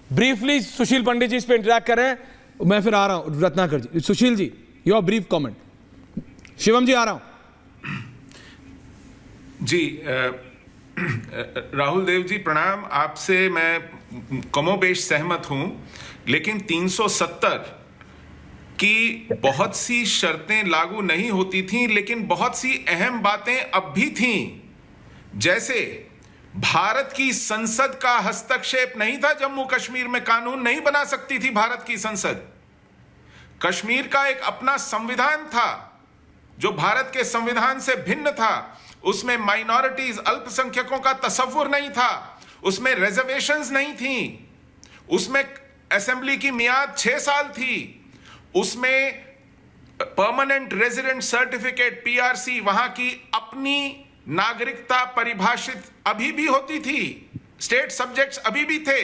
Briefly सुशील पंडित जी इस पे interact करें, मैं फिर आ रहा हूं रत्नाकर जी। Sushil ji, your brief comment. Shivam ji आ रहा हूं। जी राहुल देव जी प्रणाम। आपसे मैं कमोबेश सहमत हूं, लेकिन 370 की बहुत सी शर्तें लागू नहीं होती थीं, लेकिन बहुत सी अहम बातें अब भी थीं। जैसे भारत की संसद का हस्तक्षेप नहीं था, जम्मू कश्मीर में कानून नहीं बना सकती थी भारत की संसद। कश्मीर का एक अपना संविधान था जो भारत के संविधान से भिन्न था। उसमें माइनॉरिटीज, अल्पसंख्यकों का तसव्वुर नहीं था, उसमें रिजर्वेशंस नहीं थी, उसमें असेंबली की मियाद 6 साल थी, उसमें परमानेंट रेजिडेंट सर्टिफिकेट पीआरसी, वहां की अपनी नागरिकता परिभाषित अभी भी होती थी, स्टेट सब्जेक्ट्स अभी भी थे।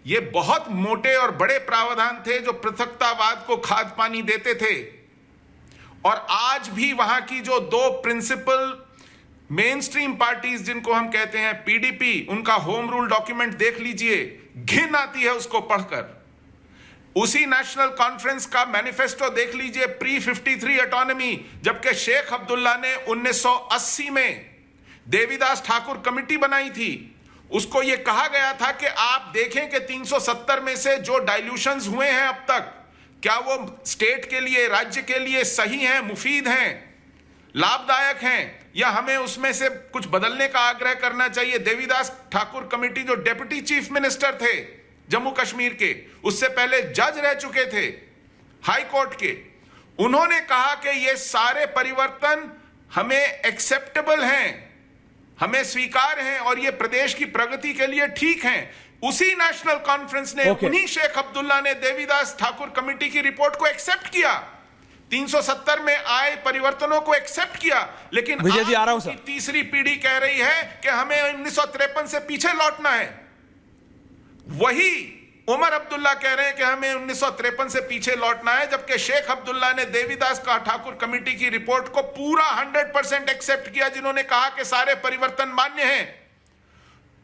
ये बहुत मोटे और बड़े प्रावधान थे जो पृथकतावाद को खाद पानी देते थे। और आज भी वहां की जो 2 प्रिंसिपल मेन स्ट्रीम पार्टीज जिनको हम कहते हैं पीडीपी, उनका होम रूल डॉक्यूमेंट देख लीजिए, घिन आती है उसको पढ़कर। उसी नेशनल कॉन्फ्रेंस का मैनिफेस्टो देख लीजिए, प्री 53 ऑटोनॉमी, जबकि शेख अब्दुल्ला ने 1980 में देवीदास ठाकुर कमेटी बनाई थी। उसको यह कहा गया था कि आप देखें कि 370 में से जो डाइल्यूशंस हुए हैं अब तक, क्या वो स्टेट के लिए, राज्य के लिए सही हैं, मुफीद हैं, लाभदायक हैं, या हमें उसमें से कुछ बदलने का आग्रह करना चाहिए। देवीदास ठाकुर कमेटी जो डेप्यूटी चीफ मिनिस्टर थे जम्मू कश्मीर के, उससे पहले जज रह चुके थे हाई कोर्ट के, उन्होंने कहा कि ये सारे परिवर्तन हमें एक्सेप्टेबल हैं, हमें स्वीकार हैं और ये प्रदेश की प्रगति के लिए ठीक हैं। उसी नेशनल कॉन्फ्रेंस ने उन्हीं शेख अब्दुल्ला ने देवीदास ठाकुर कमेटी की रिपोर्ट को एक्सेप्ट किया, 370 में आए परिवर्तनों को एक्सेप्ट किया। लेकिन विजय जी आ रहा हूं सर। तीसरी पीढ़ी कह रही है कि हमें 1953 से पीछे लौटना है। वही उमर अब्दुल्ला कह रहे हैं कि हमें 1953 से पीछे लौटना है, जबकि शेख अब्दुल्ला ने देवीदास का ठाकुर कमेटी की रिपोर्ट को पूरा 100% एक्सेप्ट किया, जिन्होंने कहा कि सारे परिवर्तन मान्य हैं।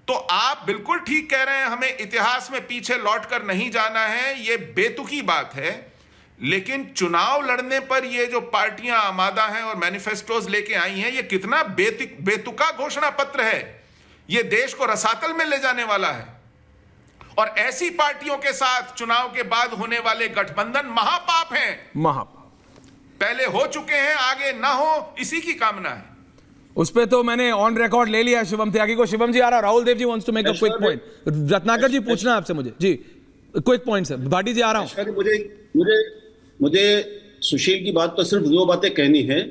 तो आप बिल्कुल ठीक कह रहे हैं, हमें इतिहास में पीछे लौटकर नहीं जाना है, यह बेतुकी बात है। लेकिन चुनाव लड़ने पर ये जो पार्टियां आमादा हैं और मैनिफेस्टोज लेके आई हैं, ये कितना बेतुका घोषणा पत्र है। ये देश को रसातल में ले जाने वाला है। और ऐसी पार्टियों के साथ चुनाव के बाद होने वाले गठबंधन महापाप हैं, महापाप पहले हो चुके हैं, आगे ना हो, इसी की कामना है। उस पे तो मैंने ऑन रिकॉर्ड ले लिया शिवम त्यागी को। शिवम जी आ रहा, Rahul Dev ji wants to make a quick point. Ratnakar ji पूछना है आपसे मुझे जी, quick point sir. Bhati ji आ रहा हूं। मुझे सुशील की बात पर सिर्फ 2 बातें कहनी है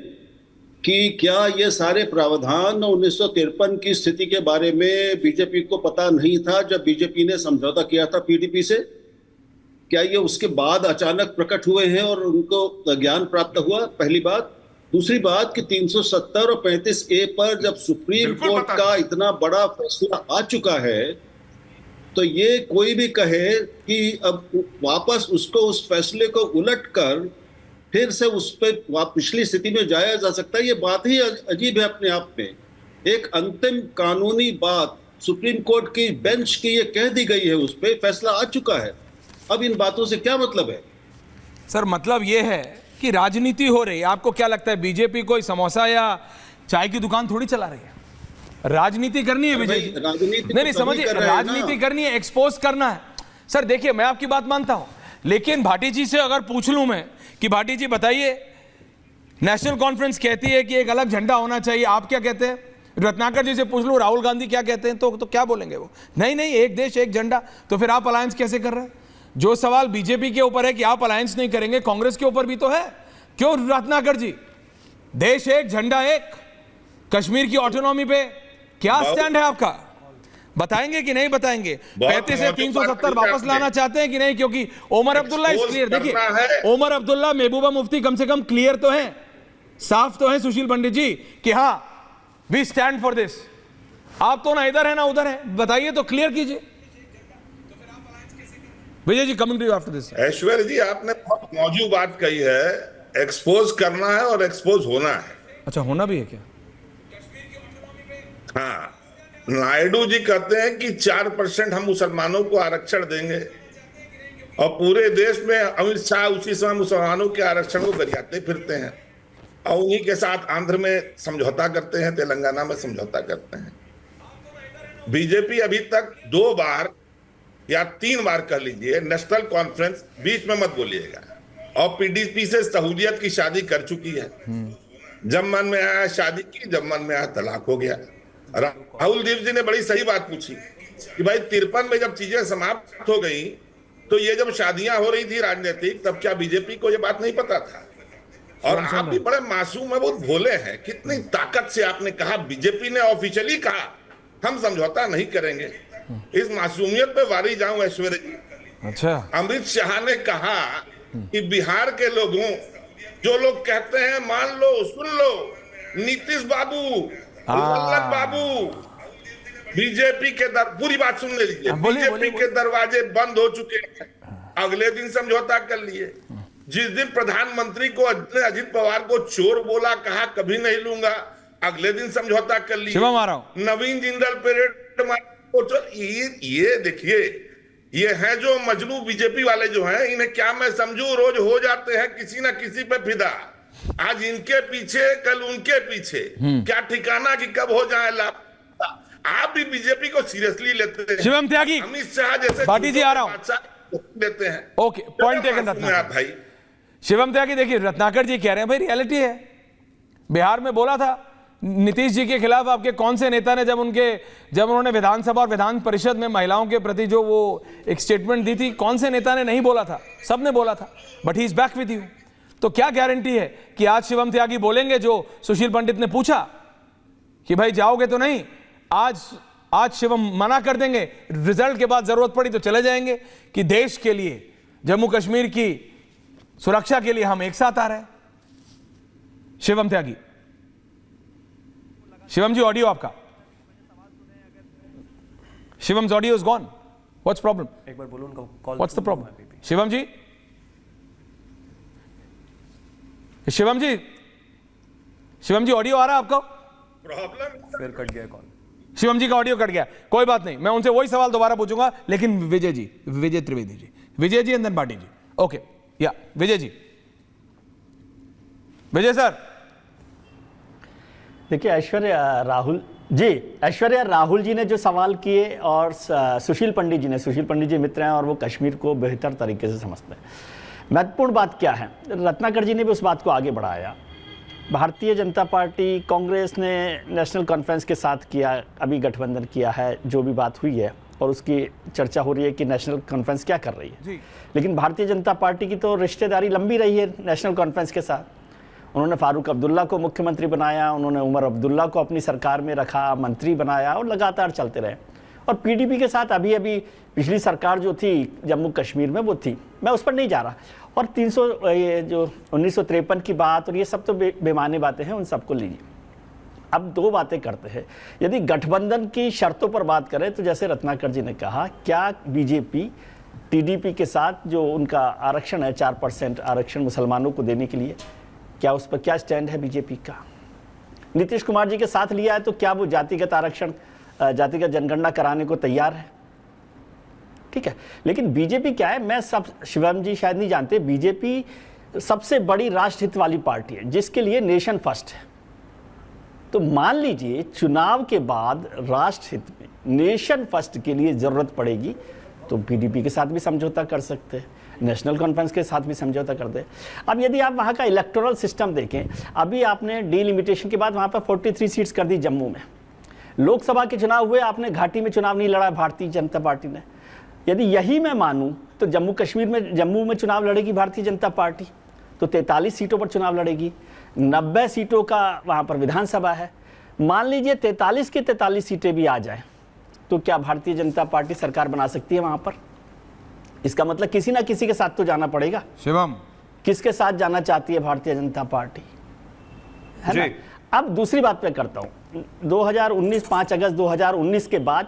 कि क्या ये सारे प्रावधान 1953 की स्थिति के बारे में बीजेपी को पता नहीं था जब बीजेपी ने समझौता किया था पीडीपी से? क्या ये उसके बाद अचानक प्रकट हुए हैं और उनको ज्ञान प्राप्त हुआ? पहली बात। दूसरी बात कि 370 और 35A पर जब सुप्रीम कोर्ट का इतना बड़ा फैसला आ चुका है, तो ये कोई भी कहे कि अब वापस उसको, उस फैसले को उलटकर फिर से उस पर पिछली स्थिति में जाया जा सकता है, ये बात ही अजीब है अपने आप में। एक अंतिम कानूनी बात सुप्रीम कोर्ट की बेंच की ये कह दी गई है, उस पर फैसला आ चुका है। अब इन बातों से क्या मतलब है? सर मतलब ये है कि राजनीति हो रही है। आपको क्या लगता है बीजेपी कोई समोसा या चाय की दुकान थोड़ी चला रही है? राजनीति करनी है विजय जी। नहीं समझिए, राजनीति करनी है, एक्सपोज करना है। सर देखिए, मैं आपकी बात मानता हूं, लेकिन भाटी जी से अगर पूछ लूं मैं कि भाटी जी बताइए, नेशनल कॉन्फ्रेंस कहती है कि एक अलग झंडा होना चाहिए, आप क्या कहते हैं? रत्नाकर जी से पूछ लूं राहुल गांधी क्या कहते हैं, तो क्या बोलेंगे वो? नहीं, एक देश एक झंडा। तो फिर आप अलायंस कैसे कर रहे हैं? जो सवाल बीजेपी के ऊपर है कि आप अलायंस नहीं करेंगे, कांग्रेस के ऊपर भी तो है। क्यों रत्नाकर जी? देश एक झंडा एक, कश्मीर की ऑटोनॉमी पे क्या स्टैंड है आपका? बताएंगे कि नहीं बताएंगे? 35 से 370 वापस लाना चाहते हैं कि नहीं? क्योंकि ओमर अब्दुल्ला इज क्लियर। देखिए, ओमर अब्दुल्ला, महबूबा मुफ्ती कम से कम क्लियर तो हैं, साफ तो हैं सुशील पंडित जी कि हाँ वी स्टैंड फॉर दिस। आप तो ना इधर है ना उधर है, बताइए तो क्लियर कीजिए। Vijay ji coming to you after this. Aishwarya ji, आपने बहुत मौजूद बात कही है, एक्सपोज करना है और एक्सपोज होना है। अच्छा, होना भी है क्या? हाँ, नायडू जी कहते हैं कि 4% हम मुसलमानों को आरक्षण देंगे। और पूरे देश में अमित शाह उसी समय मुसलमानों के आरक्षण को गरियाते फिरते हैं और उन्हीं के साथ आंध्र में समझौता करते हैं, तेलंगाना में समझौता करते हैं। बीजेपी अभी तक 2 बार या 3 बार कह लीजिए नेशनल कॉन्फ्रेंस, बीच में मत बोलिएगा, और पीडीपी से सहूलियत की शादी कर चुकी है। जब मन में आया शादी की, जब मन में आया तलाक हो गया। राहुल देव जी ने बड़ी सही बात पूछी कि भाई 53 में जब चीजें समाप्त हो गई तो ये जब शादियां हो रही थी राजनीतिक, तब क्या बीजेपी को ये बात नहीं पता था? और आप भी बड़े मासूम है, बहुत भोले हैं। कितनी ताकत से आपने कहा, बीजेपी ने ऑफिशियली कहा हम समझौता नहीं करेंगे। इस मासूमियत पे वारी जाऊं ऐश्वर्या जी। अच्छा, अमित शाह ने कहा कि बिहार के लोगों, जो लोग कहते हैं मान लो सुन लो, नीतीश बाबू, लल्लन बाबू, बीजेपी के पूरी बात सुन लीजिए, बीजेपी के दरवाजे बंद हो चुके हैं। अगले दिन समझौता कर लिए। जिस दिन प्रधानमंत्री को अजित पवार को चोर बोला, कहा कभी नहीं लूंगा, अगले दिन समझौता कर लिए। शिवम आ रहा हूं। नवीन जिंदल परेड ये देखिए, ये है जो मजनू बीजेपी वाले जो हैं, इन्हें क्या मैं समझू, रोज हो जाते हैं किसी ना किसी पे फिदा। आज इनके पीछे, कल उनके पीछे, क्या ठिकाना कि कब हो जाए लाभ। आप भी बीजेपी को सीरियसली लेते हैं। शिवम त्यागी, अमित शाह जैसे भाटी जी आ रहा हूं। लेते हैं। ओके, पॉइंट टेकन रत्नाकर भाई। शिवम त्यागी, देखिए रत्नाकर जी कह रहे हैं भाई रियलिटी है। बिहार में बोला था नीतीश जी के खिलाफ आपके कौन से नेता ने, जब उन्होंने विधानसभा और विधान परिषद में महिलाओं के प्रति जो वो एक स्टेटमेंट दी थी, कौन से नेता ने नहीं बोला था? सबने बोला था। But he is back with you. तो क्या गारंटी है कि आज शिवम त्यागी बोलेंगे जो सुशील पंडित ने पूछा कि भाई जाओगे तो नहीं? आज शिवम मना कर देंगे, रिजल्ट के बाद जरूरत पड़ी तो चले जाएंगे, कि देश के लिए, जम्मू कश्मीर की सुरक्षा के लिए हम एक साथ आ रहे हैं। शिवम त्यागी, शिवम जी ऑडियो आपका, Shivam audio is gone. What's problem? एक बार बोलो उनका call. What's the problem? Shivam ji, Shivam ji audio आ रहा है आपको? प्रॉब्लम फिर कट गया कॉल। शिवम जी का ऑडियो कट गया, कोई बात नहीं, मैं उनसे वही सवाल दोबारा पूछूंगा, लेकिन Vijay Trivedi ji, Vijay ji and then Bhati ji. Okay, या विजय जी, विजय सर। देखिए ऐश्वर्या राहुल जी ने जो सवाल किए और सुशील पंडित जी मित्र हैं और वो कश्मीर को बेहतर तरीके से समझते हैं। महत्वपूर्ण बात क्या है, रत्नाकर जी ने भी उस बात को आगे बढ़ाया। भारतीय जनता पार्टी, कांग्रेस ने नेशनल कॉन्फ्रेंस के साथ किया, अभी गठबंधन किया है, जो भी बात हुई है, और उसकी चर्चा हो रही है कि नेशनल कॉन्फ्रेंस क्या कर रही है जी। लेकिन भारतीय जनता पार्टी की तो रिश्तेदारी लंबी रही है नेशनल कॉन्फ्रेंस के साथ। उन्होंने फारूक अब्दुल्ला को मुख्यमंत्री बनाया, उन्होंने उमर अब्दुल्ला को अपनी सरकार में रखा, मंत्री बनाया, और लगातार चलते रहे। और पीडीपी के साथ अभी पिछली सरकार जो थी जम्मू कश्मीर में, वो थी, मैं उस पर नहीं जा रहा। और 1953 की बात और ये सब तो बेमानी बातें हैं, उन सबको लीजिए। अब 2 बातें करते हैं। यदि गठबंधन की शर्तों पर बात करें तो जैसे रत्नाकर जी ने कहा, क्या बीजेपी टीडीपी के साथ जो उनका आरक्षण है, 4% आरक्षण मुसलमानों को देने के लिए, क्या उस पर क्या स्टैंड है बीजेपी का? नीतीश कुमार जी के साथ लिया है तो क्या वो जातिगत आरक्षण, जातिगत जनगणना कराने को तैयार है? ठीक है, लेकिन बीजेपी क्या है, मैं सब, शिवम जी शायद नहीं जानते, बीजेपी सबसे बड़ी राष्ट्रहित वाली पार्टी है जिसके लिए नेशन फर्स्ट है। तो मान लीजिए चुनाव के बाद राष्ट्रहित में नेशन फर्स्ट के लिए जरूरत पड़ेगी तो पीडीपी के साथ भी समझौता कर सकते हैं, नेशनल कॉन्फ्रेंस के साथ भी समझौता कर दे। अब यदि आप वहाँ का इलेक्टोरल सिस्टम देखें, अभी आपने डीलिमिटेशन के बाद वहाँ पर 43 सीट्स कर दी जम्मू में। लोकसभा के चुनाव हुए, आपने घाटी में चुनाव नहीं लड़ा भारतीय जनता पार्टी ने। यदि यही मैं मानूं तो जम्मू में चुनाव लड़ेगी भारतीय जनता पार्टी, तो 43 सीटों पर चुनाव लड़ेगी, 90 सीटों का वहाँ पर विधानसभा है। मान लीजिए 43 की 43 सीटें भी आ जाएं, तो क्या भारतीय जनता पार्टी सरकार बना सकती है वहाँ पर? इसका मतलब किसी ना किसी के साथ तो जाना पड़ेगा। शिवम, किसके साथ जाना चाहती है भारतीय जनता पार्टी, है ना? अब दूसरी बात मैं करता हूँ, 5 अगस्त 2019 के बाद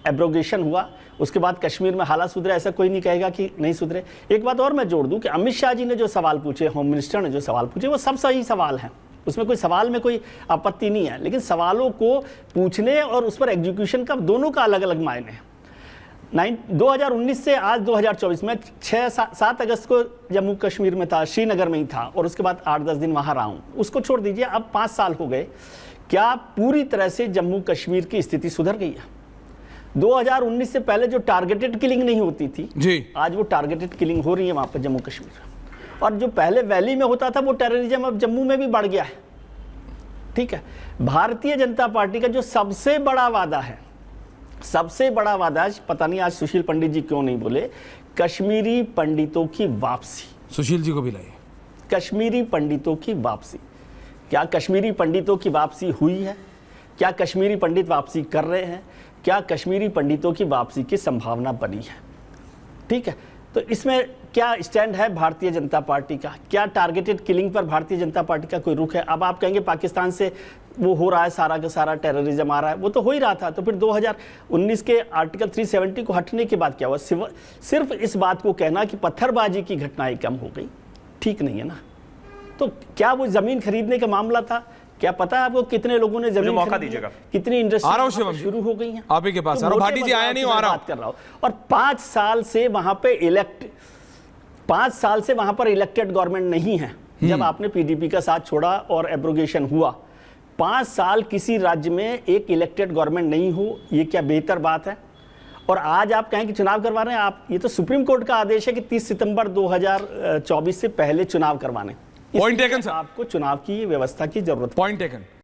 एब्रोगेशन हुआ, उसके बाद कश्मीर में हालात सुधरे, ऐसा कोई नहीं कहेगा कि नहीं सुधरे। एक बात और मैं जोड़ दूं कि अमित शाह जी ने जो सवाल पूछे, होम मिनिस्टर ने जो सवाल पूछे, वो सब सही सवाल हैं, उसमें कोई सवाल में कोई आपत्ति नहीं है। लेकिन सवालों को पूछने और उस पर एग्जीक्यूशन का, दोनों का अलग अलग मायने हैं। 2019 से आज 2024 में 6-7 अगस्त को जम्मू कश्मीर में था, श्रीनगर में ही था, और उसके बाद 8-10 दिन वहां रहा हूं। उसको छोड़ दीजिए, अब 5 साल हो गए। क्या पूरी तरह से जम्मू कश्मीर की स्थिति सुधर गई है? 2019 से पहले जो टारगेटेड किलिंग नहीं होती थी जी, आज वो टारगेटेड किलिंग हो रही है वहां पर जम्मू कश्मीर। और जो पहले वैली में होता था वो टेररिज्म अब जम्मू में भी बढ़ गया है। ठीक है, भारतीय जनता पार्टी का जो सबसे बड़ा वादा है, सबसे बड़ा वादा, पता नहीं आज सुशील पंडित जी क्यों नहीं बोले, कश्मीरी पंडितों की वापसी। सुशील जी को भी लाइए। कश्मीरी पंडितों की वापसी। क्या कश्मीरी पंडितों की वापसी हुई है? क्या कश्मीरी पंडित वापसी कर रहे हैं? क्या कश्मीरी पंडितों की वापसी की संभावना बनी है? ठीक है, तो इसमें क्या स्टैंड है भारतीय जनता पार्टी का? क्या टारगेटेड किलिंग पर भारतीय जनता पार्टी का कोई रुख है? अब आप कहेंगे पाकिस्तान से वो हो रहा है, सारा का सारा टेररिज्म आ रहा है, वो तो हो ही रहा था। तो फिर 2019 के आर्टिकल 370 को हटने के बाद क्या हुआ? सिर्फ इस बात को कहना कि पत्थरबाजी की घटनाएं कम हो गई, ठीक नहीं है ना। तो क्या वो जमीन खरीदने का मामला था? क्या पता है आपको कितने लोगों ने जमीन मौका दीजिएगा, कितनी इंडस्ट्री शुरू हो गई है? आप ही के पास भाटी जी आया नहीं, आ रहा बात कर रहा हूं। और 5 साल से वहां पे 5 साल से वहां पर इलेक्टेड गवर्नमेंट नहीं है। जब आपने पीडीपी का साथ छोड़ा और एब्रोगेशन हुआ, 5 साल किसी राज्य में एक इलेक्टेड गवर्नमेंट नहीं हो, ये क्या बेहतर बात है? और आज आप कहें कि चुनाव करवा रहे हैं आप, ये तो सुप्रीम कोर्ट का आदेश है कि 30 सितंबर 2024 से पहले चुनाव करवाने। Point taken sir. आपको चुनाव की व्यवस्था की जरूरत। Point taken.